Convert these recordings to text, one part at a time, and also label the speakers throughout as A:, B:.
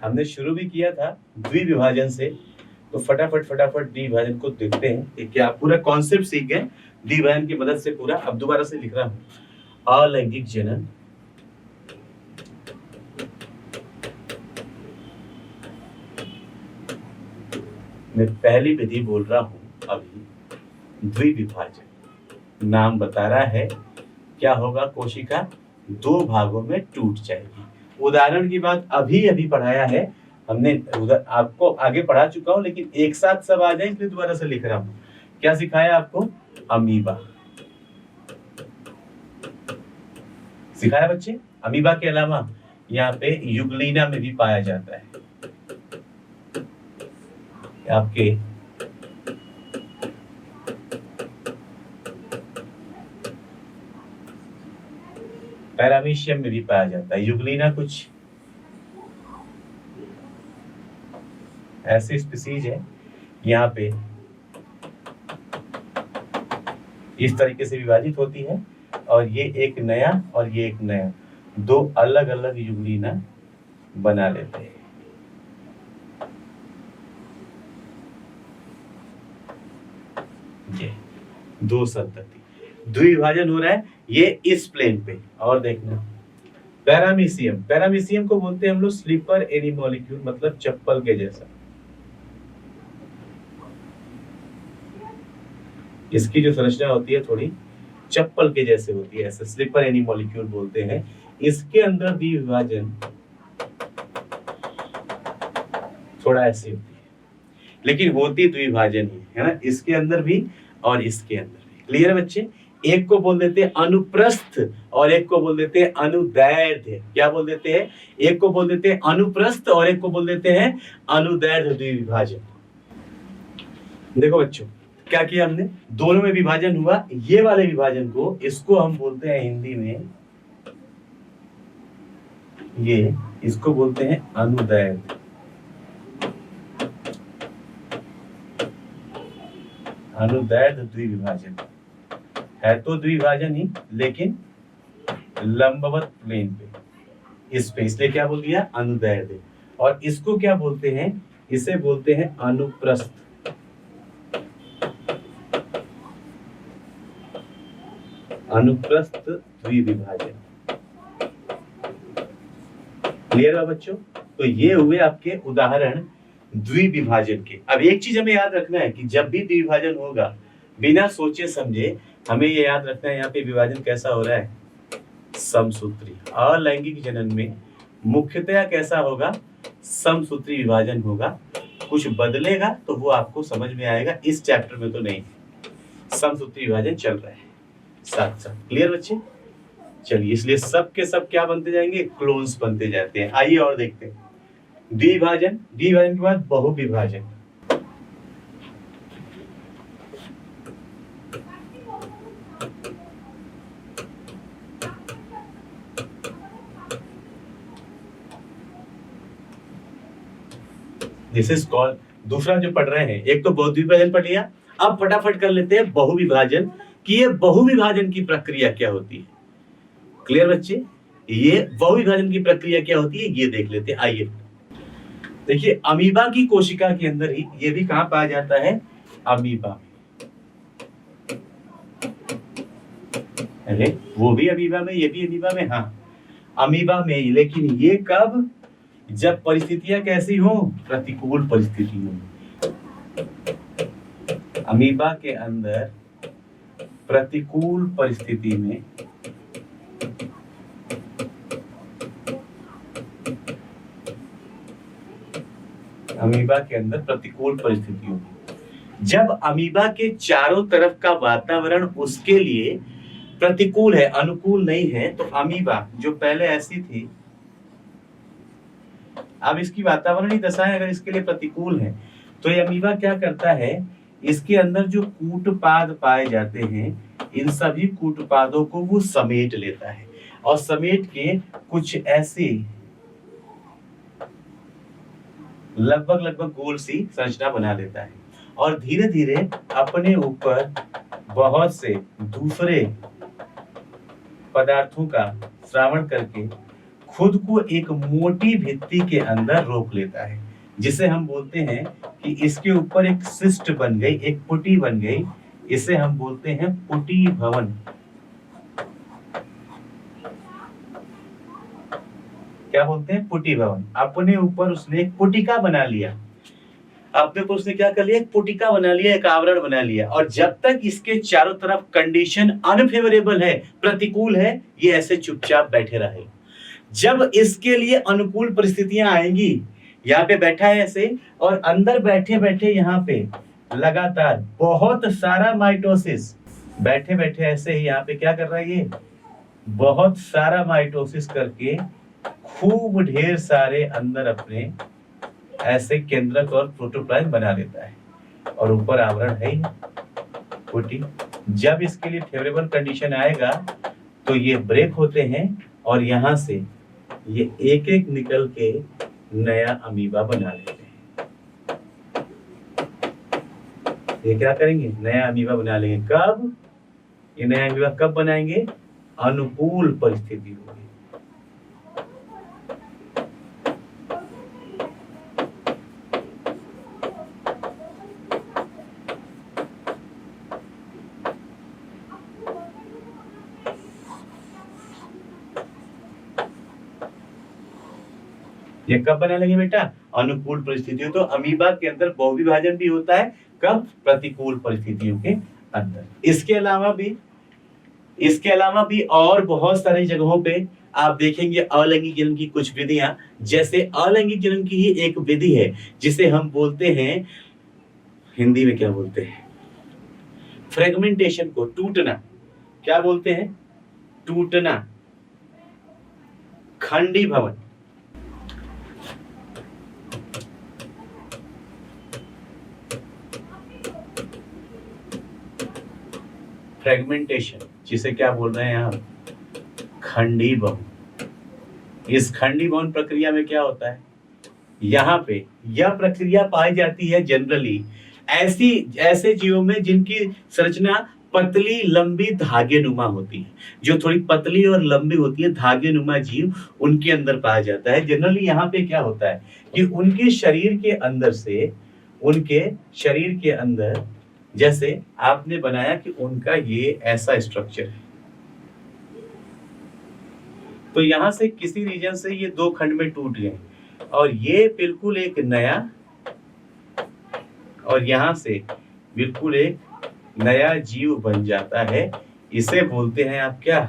A: हमने शुरू भी किया था द्विविभाजन से, तो फटाफट द्विविभाजन को देखते हैं कि क्या पूरा कॉन्सेप्ट सीख गए द्विविभाजन की मदद से पूरा। अब दोबारा से लिख रहा हूं, अलैंगिक जनन मैं पहली विधि बोल रहा हूं अभी, द्विविभाजन। नाम बता रहा है क्या होगा, कोशिका 2 भागों में टूट जाएगी। उदाहरण की बात अभी पढ़ाया है हमने, आपको आगे पढ़ा चुका हूं, लेकिन एक साथ सब आ जाए इसलिए दोबारा से लिख रहा हूं। क्या सिखाया आपको? अमीबा सिखाया बच्चे। अमीबा के अलावा यहाँ पे युगलिना में भी पाया जाता है। आपके पैरामीशियम में भी पाया जाता है। युगलिना कुछ ऐसी स्पीसीज है यहाँ पे इस तरीके से विभाजित होती है, और ये एक नया और ये एक नया, 2 अलग अलग युगलिना बना लेते हैं। ये 2 संतति द्विविभाजन हो रहा है, ये इस प्लेन पे। और देखना पैरामीशियम को बोलते हैं हम लोग स्लीपर एनिमोलिक्यूल, मतलब चप्पल के जैसा। इसकी जो संरचना होती है थोड़ी चप्पल के जैसे होती है, ऐसे स्लीपर एनिमोलिक्यूल बोलते हैं। इसके अंदर द्विविभाजन थोड़ा ऐसी होती है, लेकिन होती द्विविभाजन ही है ना, इसके अंदर भी और इसके अंदर भी। क्लियर है बच्चे? एक को बोल देते हैं अनुप्रस्थ और एक को बोल देते हैं अनुदैर्ध्य। क्या बोल देते हैं? एक को बोल देते हैं अनुप्रस्थ और एक को बोल देते हैं अनुदैर्ध्य द्विविभाजन। देखो बच्चों, क्या किया हमने, दोनों में विभाजन हुआ। ये वाले विभाजन को, इसको हम बोलते हैं हिंदी में, ये इसको बोलते हैं अनुदैर्ध्य। अनुदैर्ध्य द्विविभाजन है तो द्विविभाजन ही, लेकिन लंबवत प्लेन पे, इस पे, इसलिए क्या बोल दिया? अनुदैर्ध्य। और इसको क्या बोलते हैं? इसे बोलते हैं अनुप्रस्थ। अनुप्रस्थ द्विविभाजन। क्लियर है बच्चों? तो ये हुए आपके उदाहरण द्विविभाजन के। अब एक चीज हमें याद रखना है कि जब भी द्विविभाजन होगा, बिना सोचे समझे हमें ये याद रखना है यहाँ पे विभाजन कैसा हो रहा है, समसूत्री। अलैंगिक जनन में मुख्यतया कैसा होगा, समसूत्री विभाजन होगा। कुछ बदलेगा तो वो आपको समझ में आएगा, इस चैप्टर में तो नहीं। समसूत्री विभाजन चल रहा है साथ साथ। क्लियर बच्चे? चलिए, इसलिए सब के सब क्या बनते जाएंगे, क्लोन्स बनते जाते हैं। आइए और देखते हैं द्विविभाजन के बाद बहुविभाजन। दिस इज कॉल्ड, दूसरा जो पढ़ रहे हैं, एक तो बहुविभाजन पढ़ लिया, अब फटाफट कर लेते हैं बहुविभाजन कि ये बहुविभाजन की प्रक्रिया क्या होती है। क्लियर बच्चे? ये बहुविभाजन की प्रक्रिया क्या होती है ये देख लेते हैं। आइए देखिए, अमीबा की कोशिका के अंदर ही ये भी कहां पाया जाता है, अमीबा। अरे वो भी अमीबा में, ये भी अमीबा में, हाँ अमीबा में। लेकिन ये कब, जब परिस्थितियां कैसी हो, प्रतिकूल परिस्थिति हो। अमीबा के अंदर प्रतिकूल परिस्थिति में अमीबा के अंदर प्रतिकूल परिस्थिति होगी। जब अमीबा के चारों तरफ का वातावरण उसके लिए प्रतिकूल है, अनुकूल नहीं है, तो अमीबा जो पहले ऐसी थी, अब इसकी वातावरण ही दशाएं अगर इसके लिए प्रतिकूल है, तो ये अमीबा क्या करता है, इसके अंदर जो कूटपाद पाए जाते हैं, इन सभी कूटपादों को वो समेट लेता है और समेट के कुछ ऐसी लगभग गोल सी संरचना बना लेता है और धीरे धीरे अपने ऊपर बहुत से दूसरे पदार्थों का श्रावण करके खुद को एक मोटी भित्ति के अंदर रोक लेता है, जिसे हम बोलते हैं कि इसके ऊपर एक सिस्ट बन गई, एक पुटी बन गई, इसे हम बोलते हैं पुटी भवन। क्या बोलते हैं? पुटी भवन। अपने ऊपर उसने एक पुटिका बना लिया, अपने ऊपर उसने क्या कर लिया? एक पुटिका बना लिया, एक आवरण बना लिया। और जब तक इसके चारों तरफ कंडीशन अनफेवरेबल है, प्रतिकूल है, ये ऐसे चुपचाप बैठे रहे। जब इसके लिए अनुकूल परिस्थितियां आएंगी, यहाँ पे बैठा है ऐसे, और अंदर बैठे बैठे यहाँ पे लगातार बहुत सारा माइटोसिस, बैठे बैठे ऐसे ही यहाँ पे क्या कर रहा है? ये बहुत सारा माइटोसिस करके खूब ढेर सारे अंदर अपने ऐसे केंद्रक और प्रोटोप्लाज्म बना लेता है, और ऊपर आवरण है ही पुटी। जब इसके लिए फेवरेबल कंडीशन आएगा तो ये ब्रेक होते हैं, और यहाँ से ये एक एक निकल के नया अमीबा बना लेते हैं। ये क्या करेंगे? नया अमीबा बना लेंगे। कब? ये नया अमीबा कब बनाएंगे? अनुकूल परिस्थिति होगी। ये कब बना लेंगे बेटा? अनुकूल परिस्थितियों। तो अमीबा के अंदर बहुविभाजन भी होता है कब? प्रतिकूल परिस्थितियों के अंदर। इसके अलावा भी और बहुत सारी जगहों पे आप देखेंगे अलैंगिक जनन की कुछ विधियां, जैसे अलैंगिक जनन की ही एक विधि है जिसे हम बोलते हैं, हिंदी में क्या बोलते हैं? फ्रेगमेंटेशन को, टूटना। क्या बोलते हैं? टूटना, खंडी भवन। फ्रेगमेंटेशन, जिसे क्या बोल रहे हैं यहाँ? खंडी भवन। इस खंडी भवन प्रक्रिया में क्या होता है? यहाँ पे यह प्रक्रिया पाई जाती है जनरली ऐसे जीवों में जिनकी संरचना पतली लंबी धागे नुमा होती है। जो थोड़ी पतली और लंबी होती है, धागे नुमा जीव, उनके अंदर पाया जाता है। जनरली यहाँ पे क्या होता है कि उनके शरीर के अंदर जैसे आपने बनाया कि उनका ये ऐसा स्ट्रक्चर है, तो यहां से किसी रीजन से ये दो खंड में टूट गए, और ये बिल्कुल एक नया, और यहां से बिल्कुल एक नया जीव बन जाता है। इसे बोलते हैं आप क्या?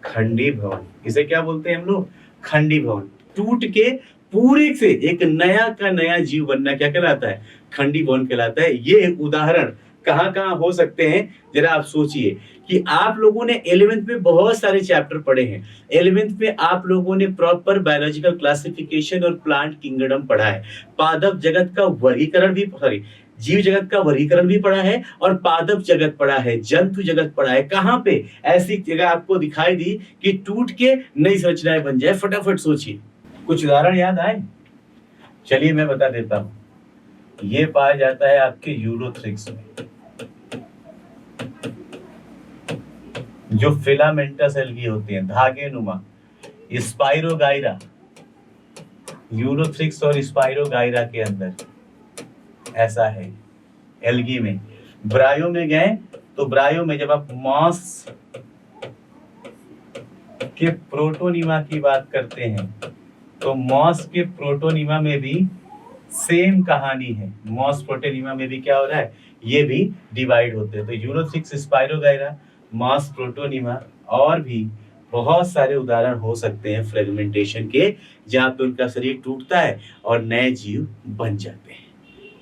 A: खंडी भवन। इसे क्या बोलते हैं हम लोग? खंडी भवन। टूट के पूरे से एक नया का नया जीव बनना क्या कहलाता है? खंडी भवन कहलाता है। ये उदाहरण कहाँ कहाँ हो सकते हैं, जरा आप सोचिए कि आप लोगों ने 11th में बहुत सारे चैप्टर पढ़े हैं। 11th में आप लोगों ने प्रॉपर बायोलॉजिकल क्लासिफिकेशन और प्लांट किंगडम पढ़ा है। पादप जगत का वर्गीकरण भी, जीव जगत का वर्गीकरण भी पढ़ा है, और पादप जगत पढ़ा है, जंतु जगत पढ़ा है। कहाँ पे ऐसी जगह आपको दिखाई दी कि टूट के नई संरचनाएं बन जाए? फटाफट सोचिए, कुछ उदाहरण याद आए? चलिए मैं बता देता हूं। ये पाया जाता है आपके यूरोथ्रिक्स में, जो फिलामेंटस एल्गी होते हैं, धागे नुमा। स्पाइरोगाइरा, यूरोथ्रिक्स और स्पाइरोगाइरा के अंदर ऐसा है। एल्गी में, ब्रायो में गए तो ब्रायो में जब आप मॉस के प्रोटोनिमा की बात करते हैं तो मॉस के प्रोटोनिमा में भी सेम कहानी है। मॉस प्रोटोनिमा में भी क्या हो रहा है? ये भी डिवाइड होते हैं। तो यूरोथ्रिक्स, स्पाइरोगाइरा, मॉस प्रोटोनिमा, और भी बहुत सारे उदाहरण हो सकते हैं फ्रेगमेंटेशन के, जहां पे उनका शरीर टूटता है और नए जीव बन जाते हैं।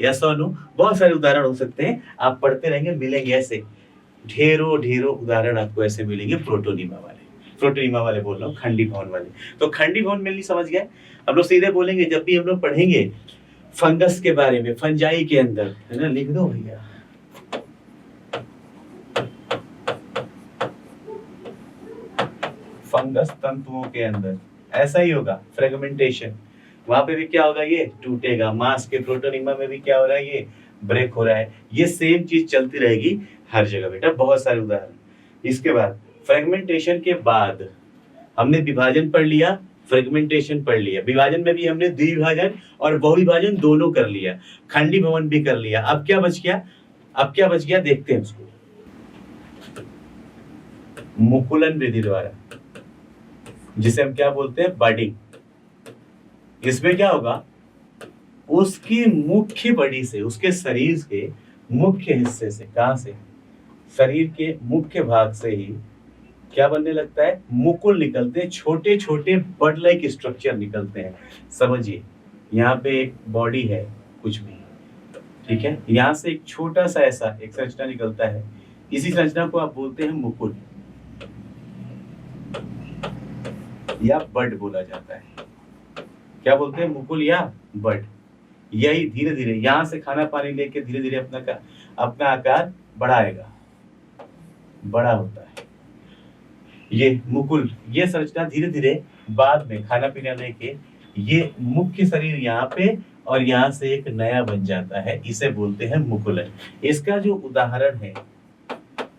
A: यस और नो? बहुत सारे उदाहरण हो सकते हैं। आप पढ़ते रहेंगे, मिलेंगे ऐसे ढेरों उदाहरण आपको ऐसे मिलेंगे। प्रोटोनिमा वाले बोल रहा हूँ, खंडी भवन वाले। तो खंडी भवन में नहीं समझ गए? हम लोग सीधे बोलेंगे, जब भी हम लोग पढ़ेंगे फंगस के बारे में, फंजाई के अंदर, है ना, लिख दो भैया। फंगस तंतुओं के अंदर ऐसा ही होगा फ्रेगमेंटेशन। वहां पे भी क्या होगा? ये टूटेगा। मास के प्रोटोनिमा में भी क्या हो रहा है? ये ब्रेक हो रहा है। ये सेम चीज चलती रहेगी हर जगह बेटा। बहुत सारे उदाहरण। इसके बाद फ्रेगमेंटेशन के बाद हमने विभाजन पढ़ लिया, फ्रेगमेंटेशन पढ़ लिया, विभाजन में भी हमने द्विविभाजन और बहुविभाजन दोनों कर लिया, खंडी भवन भी कर लिया। अब क्या बच गया? अब क्या बच गया देखते हैं उसको। मुकुलन विधि द्वारा, जिसे हम क्या बोलते हैं? बडिंग। इसमें क्या होगा? उसकी मुख्य बॉडी से, उसके शरीर के मुख्य हिस्से से, कहां से? शरीर के मुख्य भाग से ही क्या बनने लगता है? मुकुल निकलते हैं, छोटे छोटे बड लाइक स्ट्रक्चर निकलते हैं। समझिए, यहाँ पे एक बॉडी है, कुछ भी, ठीक है, यहाँ से एक छोटा सा ऐसा एक संरचना निकलता है, इसी संरचना को आप बोलते हैं मुकुल या बड बोला जाता है। क्या बोलते हैं? मुकुल या बड। यही धीरे धीरे यहाँ से खाना पानी लेके धीरे धीरे अपना आकार बढ़ाएगा, बड़ा होता है ये मुकुल। ये संरचना धीरे धीरे बाद में खाना पीना लेके ये मुख्य शरीर यहाँ पे और यहाँ से एक नया बन जाता है, इसे बोलते हैं मुकुलन। इसका जो उदाहरण है,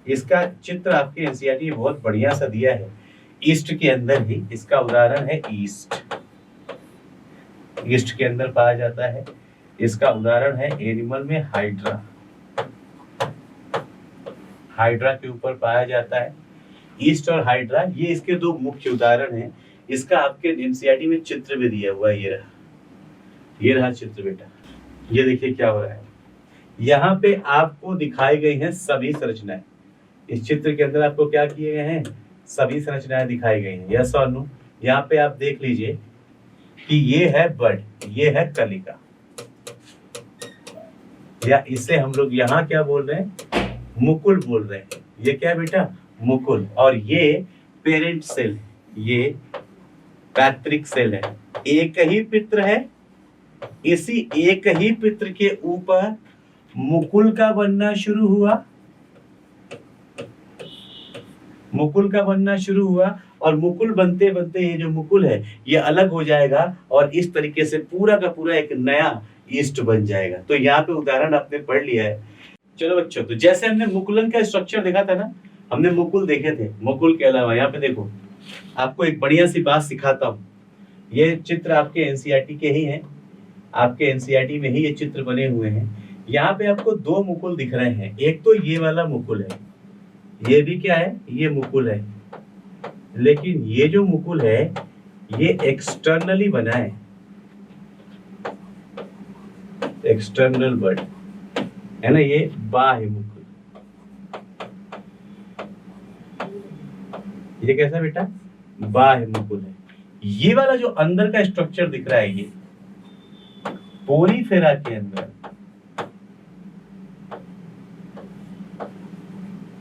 A: इसका चित्र आपके एनसीईआरटी में बहुत बढ़िया सा दिया है। ईस्ट के अंदर ही इसका उदाहरण है, ईस्ट के अंदर पाया जाता है। इसका उदाहरण है एनिमल में हाइड्रा, हाइड्रा के ऊपर पाया जाता है। ईस्ट और हाइड्रा ये इसके दो मुख्य उदाहरण हैं। इसका आपके एनसीईआरटी में चित्र भी दिया हुआ है, ये रहा चित्र बेटा। ये देखिए क्या हो रहा है, यहाँ पे आपको दिखाई गई हैं सभी संरचनाएं। इस चित्र के अंदर आपको क्या किए गए हैं? सभी संरचनाएं दिखाई गई हैं, यस और नो। यहाँ पे आप देख लीजिए कि ये है बड, ये है कलिका, या इसे हम लोग यहाँ क्या बोल रहे हैं? मुकुल बोल रहे हैं। ये क्या बेटा? मुकुल। और ये पेरेंट सेल, ये पैतृक सेल है। एक ही पित्र है, इसी एक ही पित्र के ऊपर मुकुल का बनना शुरू हुआ, मुकुल का बनना शुरू हुआ, और मुकुल बनते बनते ये जो मुकुल है ये अलग हो जाएगा और इस तरीके से पूरा का पूरा एक नया ईस्ट बन जाएगा। तो यहाँ पे उदाहरण आपने पढ़ लिया है। चलो बच्चों, तो जैसे हमने मुकुलन का स्ट्रक्चर देखा था ना, हमने मुकुल देखे थे। मुकुल के अलावा यहाँ पे देखो, आपको एक बढ़िया सी बात सिखाता हूँ। ये चित्र आपके एनसीईआरटी के ही हैं, आपके एनसीईआरटी में ही ये चित्र बने हुए हैं। यहाँ पे आपको दो मुकुल दिख रहे हैं। एक तो ये वाला मुकुल है, ये भी क्या है? ये मुकुल है। लेकिन ये जो मुकुल है ये एक्सटर्नली बना है, एक्सटर्नल बड है ना, ये बाह्य मुकुल। ये कैसा बेटा? बाह्य मुकुल है। ये वाला जो अंदर का स्ट्रक्चर दिख रहा है, ये पोरीफेरा के अंदर,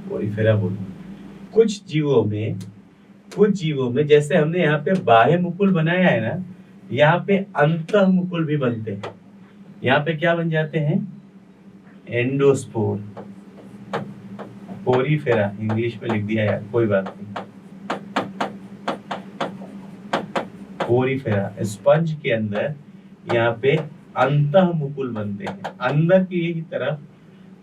A: पोरीफेरा बोलते कुछ जीवों में जैसे हमने यहाँ पे बाह्य मुकुल बनाया है ना, यहाँ पे अंतः मुकुल भी बनते हैं। यहाँ पे क्या बन जाते हैं? एंडोस्पोर। पोरीफेरा इंग्लिश में लिख दिया यार, कोई बात नहीं। पोरीफेरा स्पंज के अंदर यहाँ पे अंतः मुकुल बनते हैं। अंदर की तरफ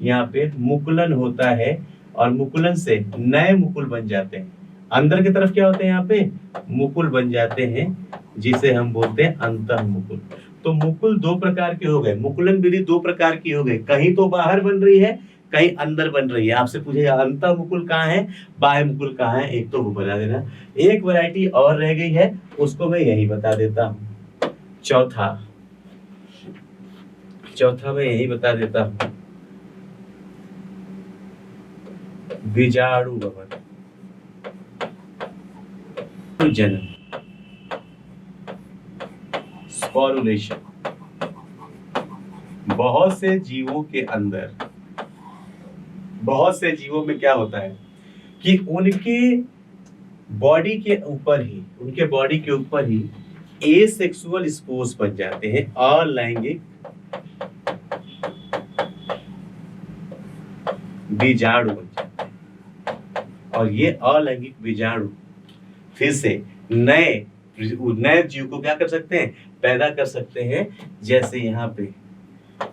A: यहाँ पे मुकुलन होता है और मुकुलन से नए मुकुल बन जाते हैं। अंदर की तरफ क्या होते हैं? यहाँ पे मुकुल बन जाते हैं, जिसे हम बोलते हैं अंतः मुकुल। तो मुकुल दो प्रकार के हो गए, मुकुलन विधि दो प्रकार की हो गई। कहीं तो बाहर बन रही है, कहीं अंदर बन रही है। आपसे पूछेगा अंतः मुकुल कहाँ है, बाह्य मुकुल कहाँ है, एक तो वो बता देना। एक वैरायटी और रह गई है, उसको मैं यही बता देता हूँ। चौथा मैं यही बता देता हूँ, बीजाणु भवन, जनन, स्पोरुलेशन। बहुत से जीवों के अंदर, बहुत से जीवों में क्या होता है कि उनके बॉडी के ऊपर ही एसेक्सुअल स्पोर्स बन जाते हैं, अलैंगिक बीजाणु बन जाते हैं। और ये अलैंगिक बीजाणु फिर से नए जीव को क्या कर सकते हैं? पैदा कर सकते हैं। जैसे यहाँ पे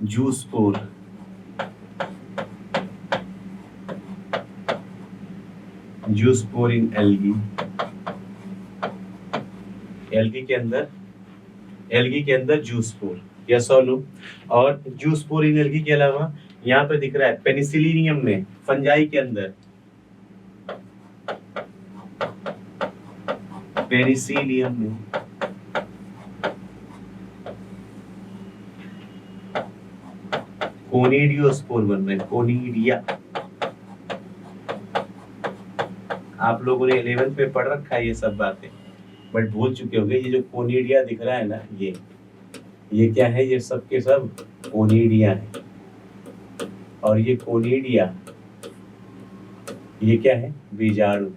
A: जूस्पोर, जूस्पोर इन एल्गी, एल्गी के अंदर जूस्पोर, यस और नो। और जूस्पोर इन एल्गी के अलावा यहाँ पे दिख रहा है पेनिसिलियम में, फंजाई के अंदर पेनिसिलियम में कोनिडियोस्पोर बन रहे हैं, कोनिडिया। आप लोगों ने 11th में पढ़ रखा है ये सब बातें, बट भूल चुके होंगे। ये जो कोनिडिया दिख रहा है ना, ये क्या है? ये सब के सब कोनिडिया है। और ये कोनिडिया ये क्या है? बीजाणु।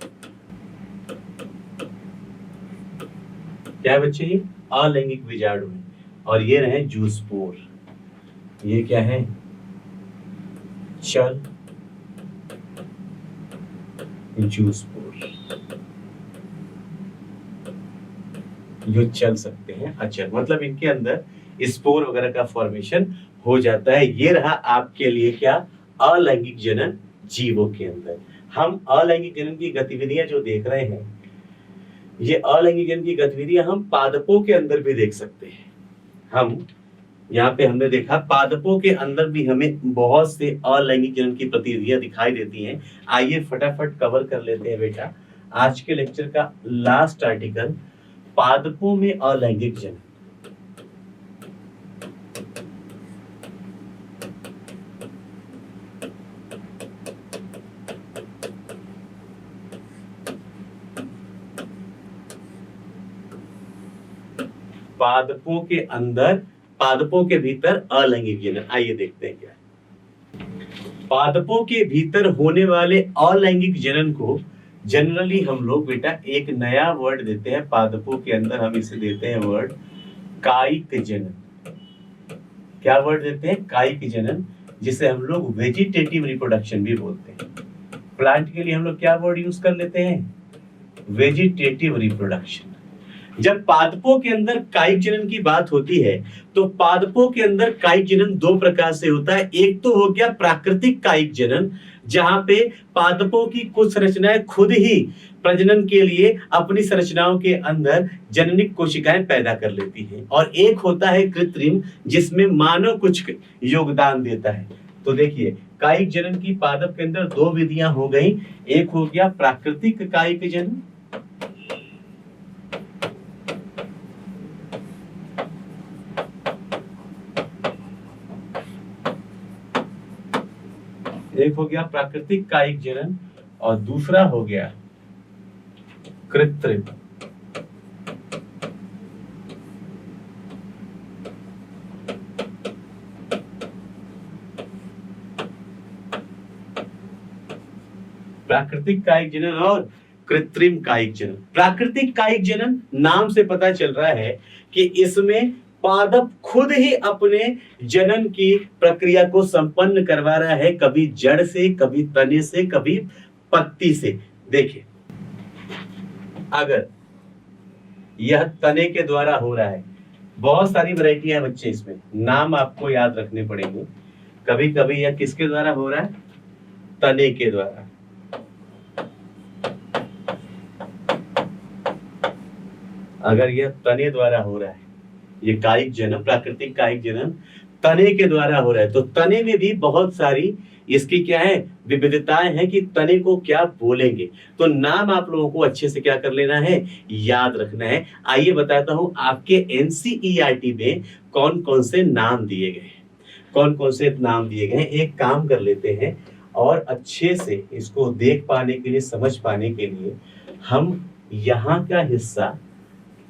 A: क्या है बच्चे? ये अलैंगिक बीजाणु है। और ये रहे जूस्पोर, ये क्या है? चल जूस्पोर, जो चल सकते हैं अचल, मतलब इनके अंदर स्पोर वगैरह का फॉर्मेशन हो जाता है। ये रहा आपके लिए क्या? अलैंगिक जनन जीवों के अंदर। हम अलैंगिक जनन की गतिविधियां जो देख रहे हैं, ये अलैंगिक जनन की गतिविधियां हम पादपों के अंदर भी देख सकते हैं। हम यहाँ पे हमने देखा पादपों के अंदर भी हमें बहुत से अलैंगिक जनन की गतिविधियां दिखाई देती हैं। आइए फटाफट कवर कर लेते हैं बेटा आज के लेक्चर का लास्ट आर्टिकल, पादपों में अलैंगिक जनन। पादपों के अंदर, पादपों के भीतर अलैंगिक जनन। आइए देखते हैं क्या है। पादपों के भीतर होने वाले अलैंगिक जनन को जनरली हम लोग बेटा एक नया वर्ड देते हैं पादपों के अंदर, हम इसे देते हैं वर्ड कायिक जनन। क्या वर्ड देते हैं? कायिक जनन, जिसे हम लोग वेजिटेटिव रिप्रोडक्शन भी बोलते हैं। प्लांट के लिए हम लोग क्या वर्ड यूज कर लेते हैं? Vegetative reproduction. जब पादपों के अंदर कायिक जनन की बात होती है तो पादपों के अंदर कायिक जनन दो प्रकार से होता है। एक तो हो गया प्राकृतिक कायिक जनन, जहां पे पादपों की कुछ संरचनाएं खुद ही प्रजनन के लिए अपनी संरचनाओं के अंदर जननिक कोशिकाएं पैदा कर लेती हैं। और एक होता है कृत्रिम, जिसमें मानव कुछ योगदान देता है। तो देखिए कायिक जनन की पादप के अंदर दो विधियां हो गई। एक हो गया प्राकृतिक कायिक जनन, एक हो गया प्राकृतिक कायिक जनन और दूसरा हो गया कृत्रिम। प्राकृतिक कायिक जनन और कृत्रिम कायिक जनन। प्राकृतिक कायिक जनन नाम से पता चल रहा है कि इसमें पादप खुद ही अपने जनन की प्रक्रिया को संपन्न करवा रहा है, कभी जड़ से, कभी तने से, कभी पत्ती से। देखिए अगर यह तने के द्वारा हो रहा है, बहुत सारी वैरायटियां हैं बच्चे, इसमें नाम आपको याद रखने पड़ेंगे। कभी कभी यह किसके द्वारा हो रहा है? तने के द्वारा। अगर यह तने द्वारा हो रहा है, ये कायिक जनन, प्राकृतिक कायिक जनन तने के द्वारा हो रहा है, तो तने में भी बहुत सारी इसकी क्या है? विविधताएं हैं कि तने को क्या बोलेंगे। तो नाम आप लोगों को अच्छे से क्या कर लेना है? याद रखना है। आइए बताता हूं आपके एनसीईआरटी में कौन कौन से नाम दिए गए हैं, कौन कौन से नाम दिए गए हैं। एक काम कर लेते हैं और अच्छे से इसको देख पाने के लिए, समझ पाने के लिए हम यहाँ का हिस्सा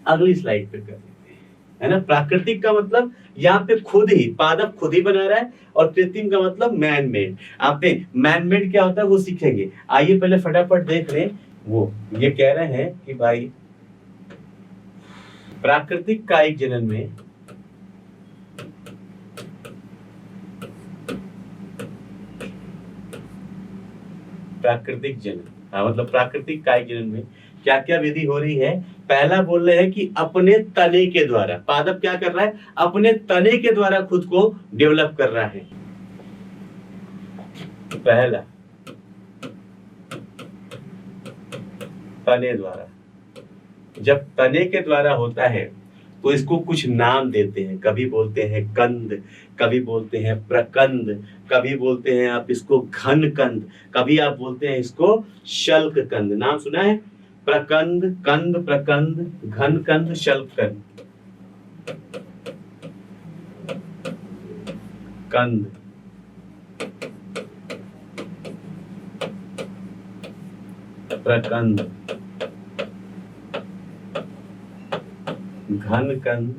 A: अगली स्लाइड पे कर देते हैं, है ना। प्राकृतिक का मतलब यहाँ पे खुद ही पादप खुद ही बना रहा है, और कृत्रिम का मतलब मैन मेड। आपने मैन मेड क्या होता है वो सीखेंगे। आइए पहले फटाफट देख रहे हैं। वो ये कह रहे हैं कि भाई प्राकृतिक कायिक जनन में प्राकृतिक जनन, मतलब प्राकृतिक कायिक जनन में क्या क्या विधि हो रही है। पहला बोल रहे हैं कि अपने तने के द्वारा पादप क्या कर रहा है? अपने तने के द्वारा खुद को डेवलप कर रहा है। पहला तने द्वारा, जब तने के द्वारा होता है तो इसको कुछ नाम देते हैं, कभी बोलते हैं कंद, कभी बोलते हैं प्रकंद, कभी बोलते हैं आप इसको घन कंद, कभी आप बोलते हैं इसको शल्क कंद। नाम सुना है? प्रकंद, कंद, प्रकंद, घन कंद, शल्क कंद। कंद, प्रकंद, घन कंद,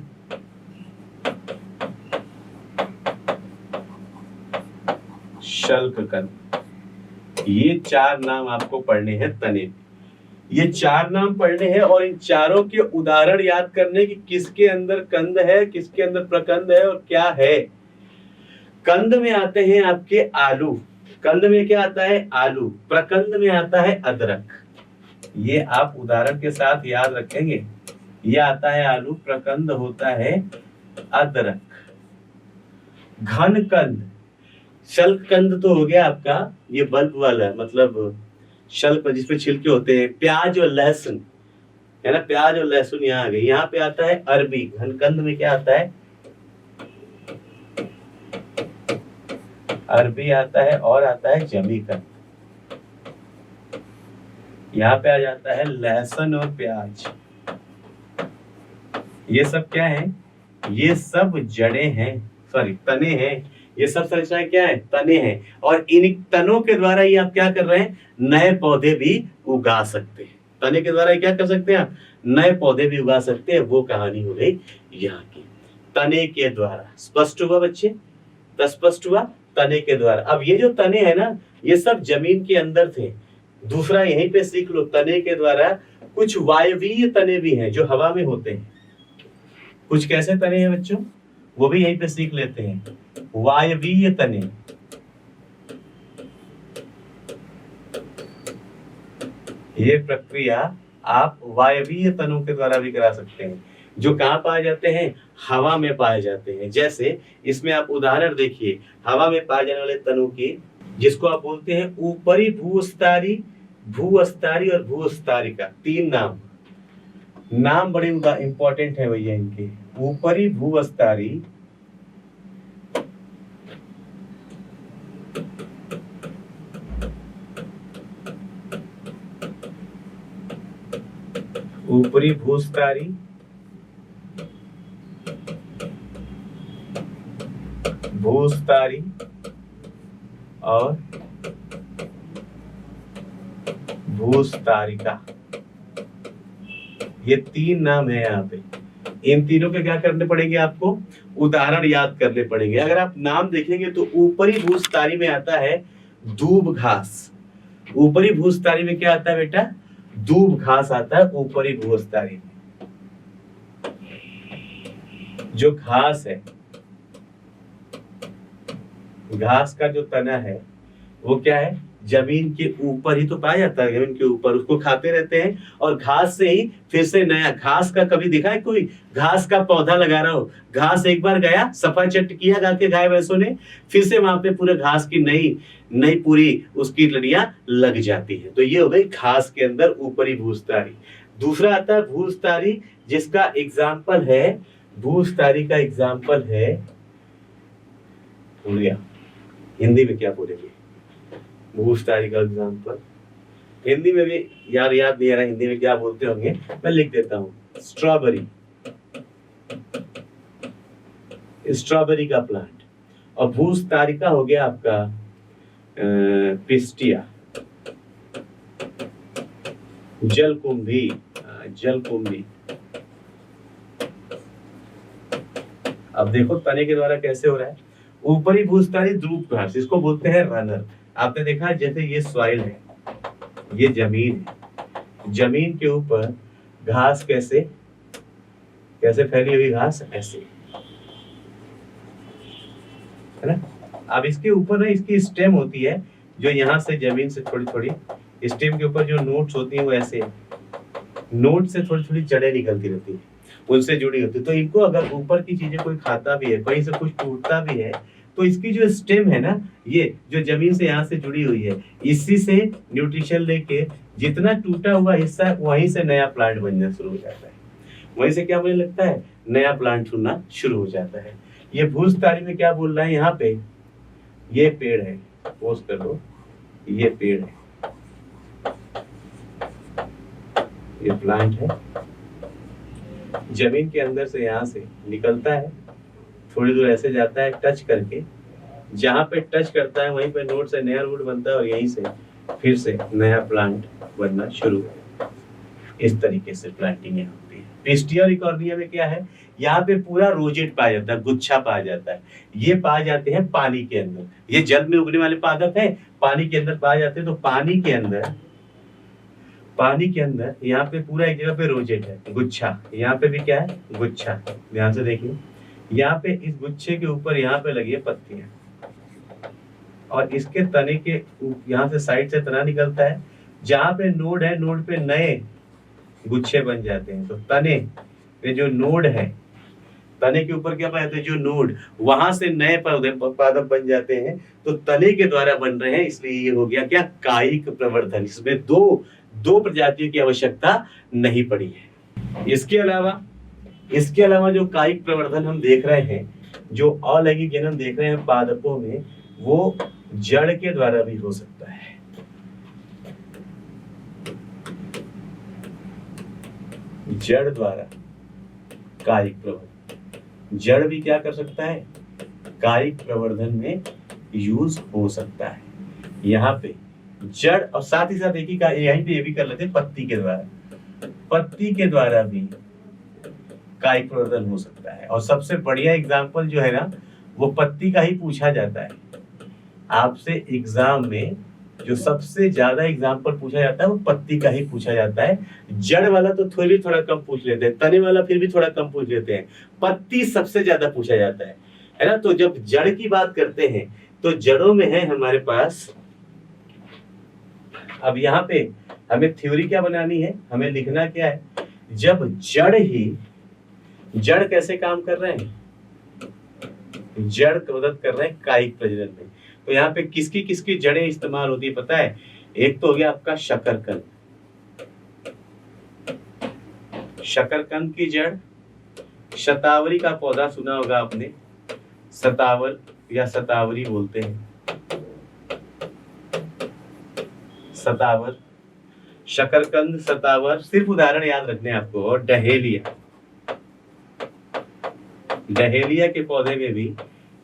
A: शल्क कंद। ये चार नाम आपको पढ़ने हैं तने। ये चार नाम पढ़ने हैं और इन चारों के उदाहरण याद करने कि किसके अंदर कंद है, किसके अंदर प्रकंद है और क्या है। कंद में आते हैं आपके आलू, कंद में क्या आता है? आलू। प्रकंद में आता है अदरक। ये आप उदाहरण के साथ याद रखेंगे। ये आता है आलू, प्रकंद होता है अदरक। घन कंद, शल्क कंद तो हो गया आपका ये बल्ब वाला, मतलब शल्क जिसपे छिलके होते हैं। प्याज और लहसुन है ना, प्याज और लहसुन यहाँ आ गए। यहाँ पे आता है अरबी। घन कंद में क्या आता है? अरबी आता है और आता है जमी कंद। यहाँ पे आ जाता है लहसुन और प्याज। ये सब क्या है? ये सब जड़ें हैं, सॉरी तने हैं। ये सब संरचनाएं क्या है? तने हैं। और इन तनों के द्वारा ही आप क्या कर रहे हैं? नए पौधे भी उगा सकते हैं। तने के द्वारा क्या कर सकते हैं आप? नए पौधे भी उगा सकते हैं। वो कहानी हो गई यहाँ की, तने के द्वारा। स्पष्ट हुआ बच्चे? स्पष्ट हुआ? तने के द्वारा। अब ये जो तने हैं ना, ये सब जमीन के अंदर थे। दूसरा यहीं पे सीख लो, तने के द्वारा कुछ वायवीय तने भी हैं जो हवा में होते हैं। कुछ कैसे तने हैं बच्चों? वो भी यहीं पे सीख लेते हैं। वायवीय तने, ये प्रक्रिया आप वायवीय तनों के द्वारा भी करा सकते हैं, जो कहाँ पाए जाते हैं? हवा में पाए जाते हैं। जैसे इसमें आप उदाहरण देखिए हवा में पाए जाने वाले तनों की, जिसको आप बोलते हैं ऊपरी भूस्तरी, भूअस्तरी और भूस्तरिका। तीन नाम बड़े इंपॉर्टेंट है भैया इनके। ऊपरी भूअस्तरी, ऊपरी भूस्तरी, भूस्तरी और भूस्तरिका। ये तीन नाम है यहाँ पे। इन तीनों के क्या करने पड़ेंगे आपको? उदाहरण याद करने पड़ेंगे। अगर आप नाम देखेंगे तो ऊपरी भूस्तरी में आता है दूब घास। ऊपरी भूस्तरी में क्या आता है बेटा? दूब घास आता है ऊपरी भूस्तरी में। जो घास है, घास का जो तना है वो क्या है? जमीन के ऊपर ही तो पाया जाता है। जमीन के ऊपर उसको खाते रहते हैं और घास से ही फिर से नया घास का कभी दिखा है कोई? घास का पौधा लगा रहा हो, घास एक बार गया, सफा चट किया गा के गाय भैंसों ने, फिर से वहां पे पूरे घास की नई पूरी उसकी लड़ियां लग जाती है। तो ये हो गई घास के अंदर ऊपरी भूस्तरी। दूसरा आता है भूस्तरी, जिसका एग्जाम्पल है, भूस्तरी का एग्जाम्पल है, भूल गया हिंदी में क्या बोलेंगे भूस्तरी का एग्जाम्पल। हिंदी में भी याद नहीं आ रहा हिंदी में क्या बोलते होंगे, मैं लिख देता हूं। स्ट्रॉबेरी, स्ट्रॉबेरी का प्लांट। और भूस्तरिका हो गया आपका पिस्टिया, जलकुंभी, जलकुंभी। अब देखो तने के द्वारा कैसे हो रहा है। ऊपरी भूस्तरी दूब घास, इसको बोलते हैं रनर। आपने देखा जैसे ये सॉइल है, ये जमीन है, जमीन के ऊपर घास कैसे फैली हुई घास, ऐसे है ना। अब इसके ऊपर ना इसकी स्टेम होती है, जो यहाँ से जमीन से थोड़ी थोड़ी स्टेम के ऊपर जो नोट्स होती है वो ऐसे नोट से थोड़ी थोड़ी जड़ें निकलती रहती है, उनसे जुड़ी होती है। तो इनको अगर ऊपर की चीजें कोई खाता भी है, कहीं से कुछ टूटता भी है, तो इसकी जो स्टेम है ना, ये जो जमीन से यहाँ से जुड़ी हुई है, इसी से न्यूट्रिशन लेके जितना टूटा हुआ हिस्सा है वहीं से नया प्लांट बनना शुरू हो जाता है, वहीं से क्या मुझे लगता है नया प्लांट छूना शुरू हो जाता है। ये भूस्तारी में क्या बोल रहा है यहाँ पे, ये पेड़ है, पोज कर दो, ये पेड़ है, ये प्लांट है, जमीन के अंदर से यहाँ से निकलता है, थोड़ी दूर ऐसे जाता है टच करके, जहां पे टच करता है वहीं पे नोड से नया रूट बनता है और यहीं से फिर से नया प्लांट बनना शुरू होता है। इस तरीके से प्लांटिंग यहाँ होती है। पिस्टिया और इकॉर्निया में क्या है, यहाँ पे पूरा रोजेट पाया जाता है, गुच्छा पाया जाता है। ये पाए जाते हैं पानी के अंदर, ये जल में उगने वाले पादप है, पानी के अंदर पाए जाते हैं। तो पानी के अंदर यहाँ पे पूरा एक जगह पे रोजेट है, गुच्छा, यहाँ पे भी क्या है, गुच्छा। ध्यान से देखिए, यहाँ पे इस गुच्छे के ऊपर यहाँ पे लगी है पत्तियां, और इसके तने के यहाँ से साइड से तना निकलता है, जहां पे नोड है, नोड पे नए गुच्छे बन जाते हैं। तो तने पे जो नोड है, तने के ऊपर क्या पाते हैं, जो नोड, वहां से नए पादप बन जाते हैं। तो तने के द्वारा बन रहे हैं, इसलिए ये हो गया क्या, कायिक प्रवर्धन। इसमें दो प्रजातियों की आवश्यकता नहीं पड़ी है। इसके अलावा जो कायिक प्रवर्धन हम देख रहे हैं, जो अलैंगिक जनन देख रहे हैं पादपों में, वो जड़ के द्वारा भी हो सकता है। जड़ द्वारा कायिक प्रवर्धन, जड़ भी क्या कर सकता है, कायिक प्रवर्धन में यूज हो सकता है। यहाँ पे जड़, और साथ ही साथ देखिए यहीं पे ये भी कर लेते हैं पत्ती के द्वारा भी कायिक प्रवर्धन हो सकता है। और सबसे बढ़िया एग्जाम्पल जो है ना, वो पत्ती का ही पूछा जाता है आपसे एग्जाम में। जो सबसे ज्यादा एग्जाम्पल पूछा जाता है वो पत्ती का ही पूछा जाता है। जड़ वाला तो थोड़ा कम पूछ लेते हैं, तने वाला फिर भी थोड़ा कम पूछ लेते हैं, पत्ती सबसे ज्यादा पूछा जाता है ना। तो जब जड़ की बात करते हैं तो जड़ों में है हमारे पास, अब यहाँ पे हमें थ्योरी क्या बनानी है, हमें लिखना क्या है, जब जड़ कैसे काम कर रहे हैं, जड़ मदद कर रहे हैं कायिक प्रजनन में। तो यहाँ पे किसकी किसकी जड़ें इस्तेमाल होती है पता है, एक तो हो गया आपका शकरकंद, शकरकंद की जड़, शतावरी का पौधा सुना होगा आपने, शतावर या शतावरी बोलते हैं, शतावर, शकरकंद, शतावर, सिर्फ उदाहरण याद रखने आपको। और डहेलिया के पौधे में भी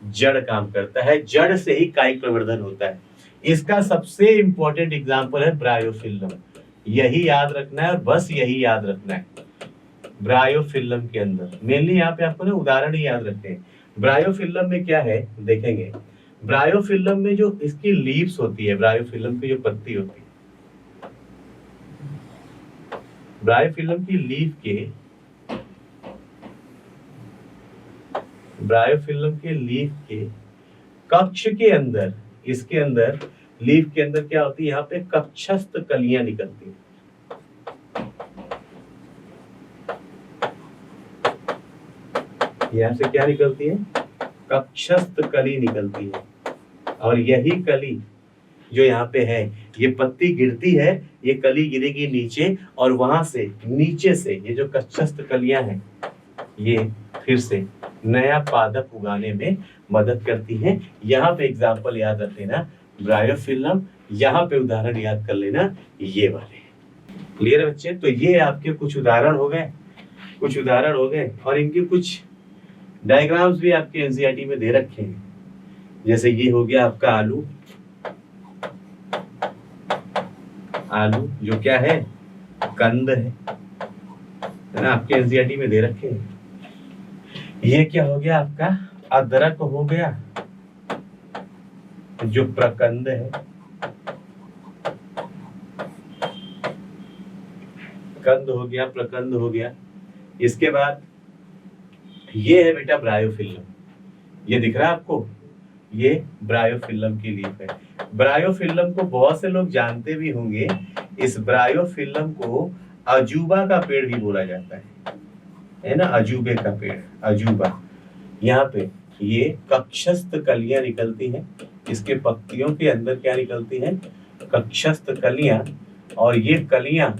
A: जड़ काम करता है, जड़ से ही कायिक प्रवर्धन होता है। इसका सबसे इंपॉर्टेंट एग्जांपल है ब्रायोफिल्लम, यही याद रखना है और बस यही याद रखना है। ब्रायोफिल्लम के अंदर मेनली यहाँ पे आपको ना उदाहरण ही याद रखते हैं। ब्रायोफिल्लम में क्या है देखेंगे, ब्रायोफिल्लम में जो इसकी लीव्स होती है, ब्रायोफिल्लम की जो पत्ती होती है, ब्रायोफिल्लम की लीफ के, ब्रायोफिल्लम के लीफ के कक्ष के अंदर, इसके अंदर लीफ के अंदर क्या होती है, यहाँ पे कक्षस्थ कलियां निकलती है। यहाँ से क्या निकलती है, कक्षस्थ कली निकलती है। और यही कली जो यहाँ पे है, ये पत्ती गिरती है, ये कली गिरेगी नीचे, और वहां से नीचे से ये जो कक्षस्थ कलियां हैं, ये फिर से नया पादप उगाने में मदद करती हैं। यहाँ पे एग्जाम्पल याद रख लेना ब्रायोफिल्लम, यहाँ पे उदाहरण याद कर लेना ये वाले। क्लियर है बच्चे? तो ये आपके कुछ उदाहरण हो गए, और इनके कुछ डायग्राम्स भी आपके एनसीईआरटी में दे रखे हैं। जैसे ये हो गया आपका आलू जो क्या है, कंद है ना, आपके एनसीईआरटी में दे रखे हैं। ये क्या हो गया आपका, अदरक हो गया जो प्रकंद है, कंद हो गया, प्रकंद हो गया। इसके बाद ये है बेटा ब्रायोफिल्लम, ये दिख रहा है आपको, ये ब्रायोफिल्लम की लीफ है। ब्रायोफिल्लम को बहुत से लोग जानते भी होंगे, इस ब्रायोफिल्लम को अजूबा का पेड़ भी बोला जाता है ना, अजूबे का पेड़, अजूबा। यहाँ पे ये कक्षस्थ कलियां निकलती हैं, इसके पत्तियों के अंदर क्या निकलती हैं, कक्षस्थ कलियां, और ये कलियां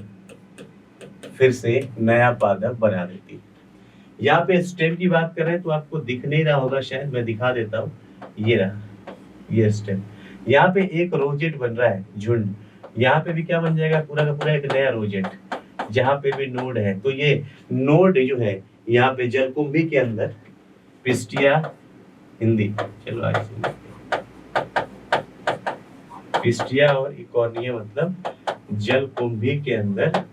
A: फिर से नया पादप बना देती है। यहाँ पे स्टेम की बात कर रहे हैं तो आपको दिख नहीं रहा होगा, शायद मैं दिखा देता हूँ। ये रहा, ये स्टेम। यहाँ पे एक रोजेट बन रहा है, झुंड। यहाँ पे भी क्या बन जाएगा, पूरा का पूरा एक नया रोजेट, जहां पे भी नोड है। तो ये नोड जो है यहाँ पे जलकुंभी के अंदर, पिस्टिया हिंदी, चलो आज पिस्टिया और इकोनिया मतलब जलकुंभी के अंदर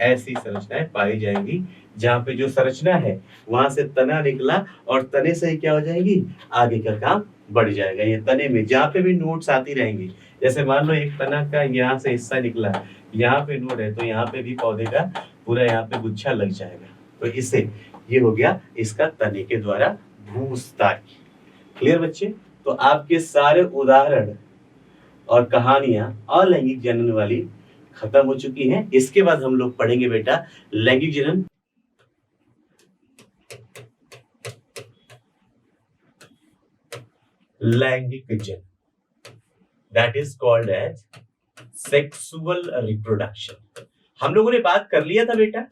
A: ऐसी संरचनाएं पाई जाएंगी, जहां पे जो संरचना है वहां से तना निकला और तने से क्या हो जाएगी, आगे का काम बढ़ जाएगा। ये तने में जहां पे भी नोड्स आती रहेंगी, जैसे मान लो एक तना का यहाँ से हिस्सा निकला, यहाँ पे नोड है, तो यहाँ पे भी पौधे का पूरा यहाँ पे गुच्छा लग जाएगा। तो इससे ये हो गया इसका तने के द्वारा भूविस्तार। क्लियर बच्चे? तो आपके सारे उदाहरण और कहानियां अलैंगिक जनन वाली खत्म हो चुकी हैं। इसके बाद हम लोग पढ़ेंगे बेटा लैंगिक जनन। लैंगिक जनन, that is called as sexual reproduction. हम लोगों ने बात कर लिया था बेटा,